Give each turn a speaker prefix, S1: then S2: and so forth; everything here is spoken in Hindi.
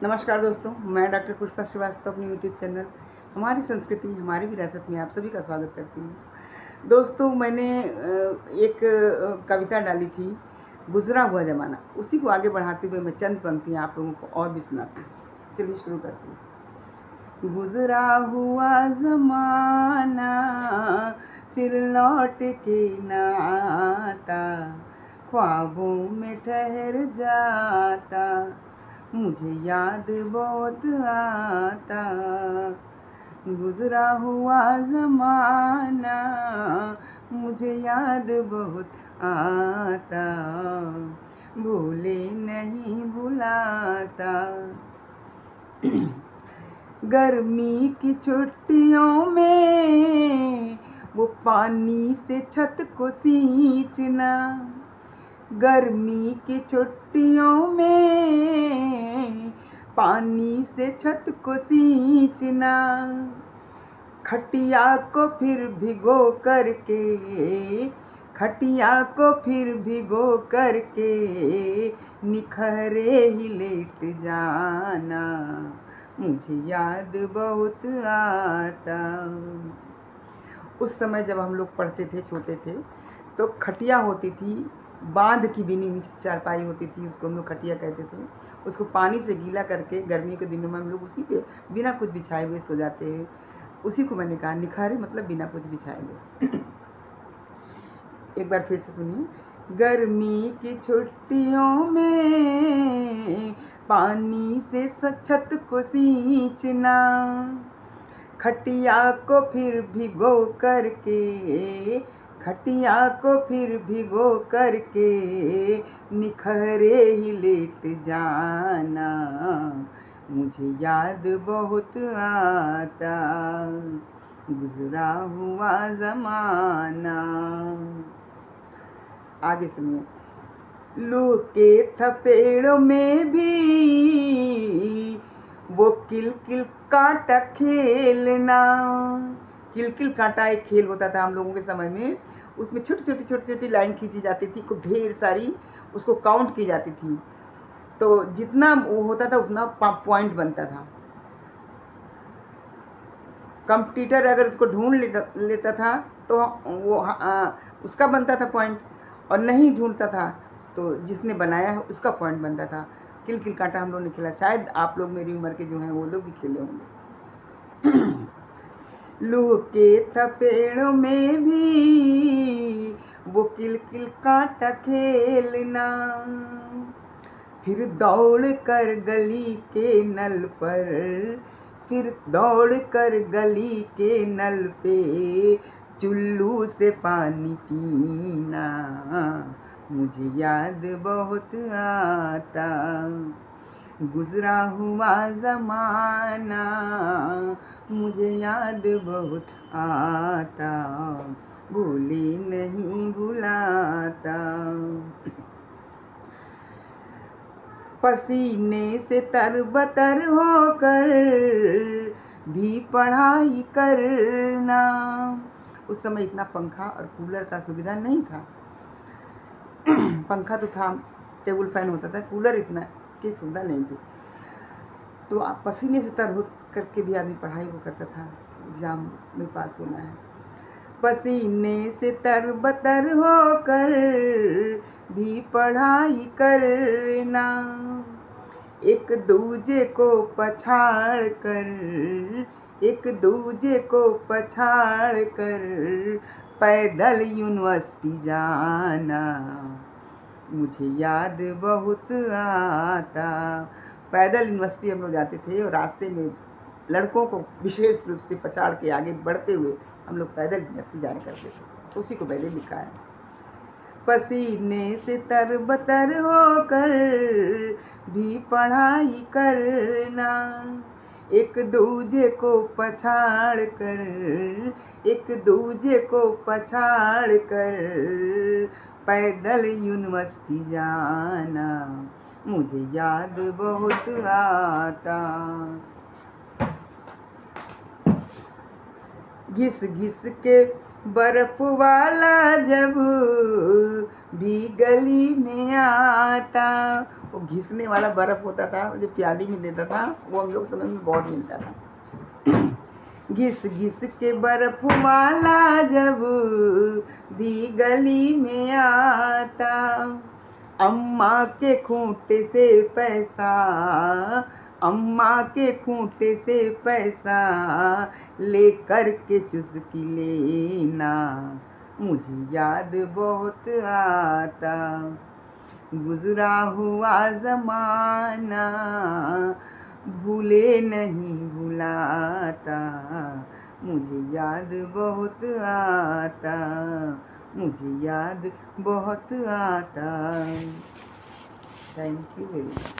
S1: नमस्कार दोस्तों, मैं डॉक्टर पुष्पा श्रीवास्तव अपनी यूट्यूब चैनल हमारी संस्कृति हमारी विरासत में आप सभी का स्वागत करती हूँ। दोस्तों, मैंने एक कविता डाली थी, गुजरा हुआ ज़माना। उसी को आगे बढ़ाते हुए मैं चंद पंक्तियाँ आप लोगों को और भी सुनाती हूँ। चलिए शुरू करती हूँ। गुजरा हुआ ज़माना फिर लौट के न आता, ख्वाबों में ठहर जाता, मुझे याद बहुत आता। गुजरा हुआ ज़माना मुझे याद बहुत आता, भूले नहीं भुलाता। गर्मी की छुट्टियों में वो पानी से छत को सींचना, गर्मी की छुट्टियों में पानी से छत को सींचना, खटिया को फिर भिगो करके, खटिया को फिर भिगो करके निखरे ही लेट जाना, मुझे याद बहुत आता। उस समय जब हम लोग पढ़ते थे, छोटे थे, तो खटिया होती थी, बांध की बिनी हुई चारपाई होती थी, उसको हम लोग खटिया कहते थे। उसको पानी से गीला करके गर्मी के दिनों में हम लोग उसी पे बिना कुछ बिछाए हुए सो जाते हैं। उसी को मैंने कहा निखारे, मतलब बिना कुछ बिछाए हुए। एक बार फिर से सुनिए। गर्मी की छुट्टियों में पानी से छत को सींचना, खटिया को फिर भिगो करके, खटिया को फिर भिगो करके निखरे ही लेट जाना, मुझे याद बहुत आता, गुजरा हुआ ज़माना। आगे सुनिए। लू के थपेड़ों में भी वो किल किल कांटा खेलना, किल किल कांटा एक खेल होता था हम लोगों के समय में। उसमें छोटी छोटी लाइन खींची जाती थी, खूब ढेर सारी, उसको काउंट की जाती थी। तो जितना वो होता था उतना पॉइंट बनता था। कंप्यूटर अगर उसको ढूंढ लेता था तो वो उसका बनता था पॉइंट, और नहीं ढूंढता था तो जिसने बनाया है उसका पॉइंट बनता था। किल किल कांटा हम लोग ने खेला, शायद आप लोग मेरी उम्र के जो हैं वो लोग भी खेले होंगे। लू के थपेड़ों में भी वो किल किल कांटा खेलना, फिर दौड़ कर गली के नल पर, फिर दौड़ कर गली के नल पे चुल्लू से पानी पीना, मुझे याद बहुत आता। गुजरा हुआ ज़माना मुझे याद बहुत आता, भूले नहीं भुलाता। पसीने से तरबतर होकर भी पढ़ाई करना। उस समय इतना पंखा और कूलर का सुविधा नहीं था। पंखा तो था, टेबल फैन होता था, कूलर इतना की सुविधा नहीं थी। तो आप पसीने से तर हो करके भी आदमी पढ़ाई को करता था, एग्ज़ाम में पास होना है। पसीने से तरबतर होकर भी पढ़ाई करना, एक दूजे को पछाड़ कर, एक दूजे को पछाड़ कर पैदल यूनिवर्सिटी जाना, मुझे याद बहुत आता। पैदल यूनिवर्सिटी हम लोग जाते थे और रास्ते में लड़कों को विशेष रूप से पछाड़ के आगे बढ़ते हुए हम लोग पैदल यूनिवर्सिटी जाया करते थे। उसी को मैंने लिखा है। पसीने से तरबतर होकर भी पढ़ाई करना, एक दूजे को पछाड़ कर, एक दूजे को पछाड़ कर पैदल यूनिवर्सिटी जाना, मुझे याद बहुत आता। घिस घिस के बर्फ वाला जब भी गली में आता, वो घिसने वाला बर्फ होता था जो प्याली में देता था, वो हम लोग समय में बहुत मिलता था। घिस घिस के बर्फ वाला जब भी गली में आता, अम्मा के खूंटे से पैसा, अम्मा के खूंटे से पैसा लेकर के चुस्की लेना, मुझे याद बहुत आता। गुजरा हुआ ज़माना भूले नहीं भुलाता, मुझे याद बहुत आता, मुझे याद बहुत आता। Thank you very much.